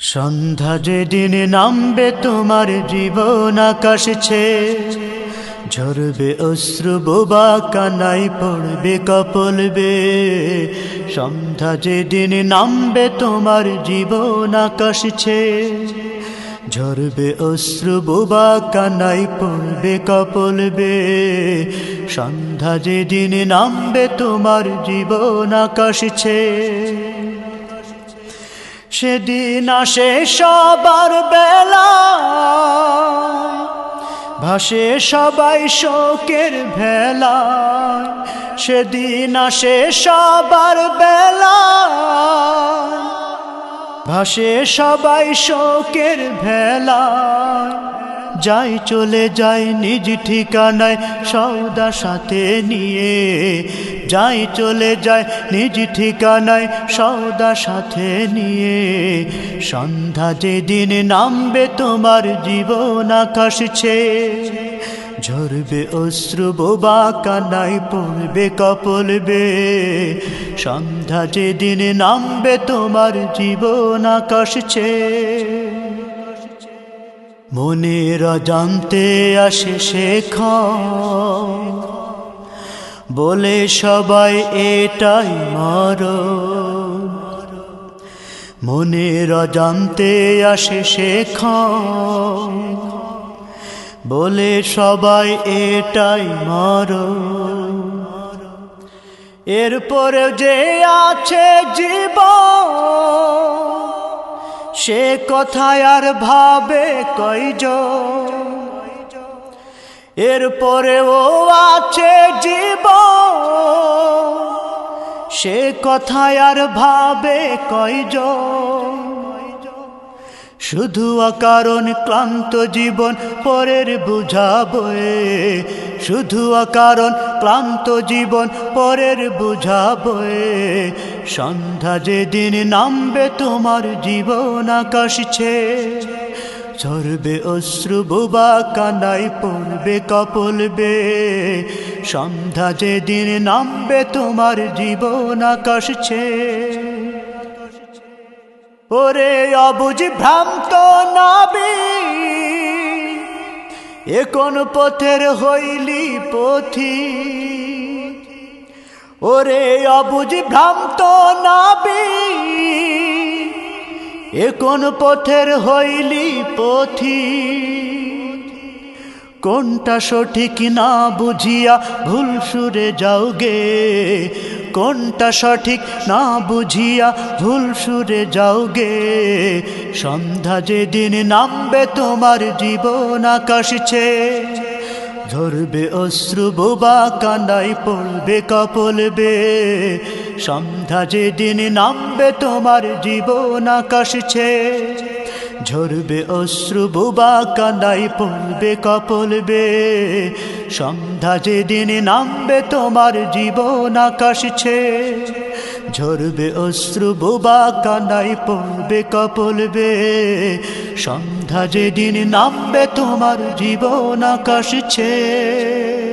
সন্ধ্যা যেদিন নামবে তোমার জীবন আকাশ ছেয়ে, ঝরবে অশ্রু বোবা কানাই পড়বে কপল বেয়ে। সন্ধ্যা যেদিন নামবে তোমার জীবন আকাশ ছেয়ে, ঝরবে অশ্রু বোবা কানাই পড়বে কপল বেয়ে। সন্ধ্যা যেদিন নামবে তোমার জীবন আকাশ ছেয়ে, সেদিন আসে সবার বেলা, ভাসে সবাই শোকের ভেলা। সেদিন আসে সবার বেলা, ভাসে সবাই শোকের ভেলা। যাই চলে যায় নিজ ঠিকানায় সওদা সাথে নিয়ে, যাই চলে যায় নিজ ঠিকানায় সওদা সাথে নিয়ে। সন্ধ্যা যেদিন নামবে তোমার জীবন আকাশ ছেয়ে, ঝরবে অশ্রু বোবা কানাই পড়বে কপল বেয়ে। সন্ধ্যা যেদিন নামবে তোমার জীবন আকাশ ছেয়ে, মনের অজান্তে আসে শেখর, বলে সবাই এটাই মরণ। মনের অজান্তে আসে শেখর, বলে সবাই এটাই মরণ। এরপরে যে আছে জীবন, সে কথায় আর ভাবে কয়জন। এরপরেও আছে জীবন, সে কথায় আর ভাবে কয়জন। শুধু অকারণ ক্লান্ত জীবন পরের বোঝা বয়ে, শুধু অকারণ ক্লান্ত জীবন পরের বোঝা বয়ে। সন্ধ্যা যেদিন নামবে তোমার জীবন আকাশ ছেয়ে, ঝরবে অশ্রু বোবা কানাই পড়বে কপল বেয়ে। সন্ধ্যা যেদিন নামবে তোমার জীবন আকাশ ছেয়ে, ওরে অবুঝ ভ্রান্ত নাবি, এ কোন পথের হইলি পথি। ওরে অবুঝ ভ্রান্ত নাবি, এ কোন পথের হইলি পথি। কোনটা সঠিক না বুঝিয়া ভুল সুরে যাও গে, কোনটা সঠিক না বুঝিয়া ভুল সুরে যাও গে। সন্ধ্যা যেদিন নামবে তোমার জীবন আকাশ ছেয়ে, ঝরবে অশ্রু বোবা কানাই পড়বে কপল বেয়ে। সন্ধ্যা যেদিন নামবে তোমার জীবন আকাশ ছেয়ে, ঝরবে অশ্রু বোবা কানাই পড়বে কপল বেয়ে। সন্ধ্যা যেদিন নামবে তোমার জীবন আকাশ ছেয়ে, ঝরবে অশ্রু বোবা কানাই পড়বে কপল বেয়ে। সন্ধ্যা যেদিন নামবে তোমার জীবন আকাশ ছেয়ে।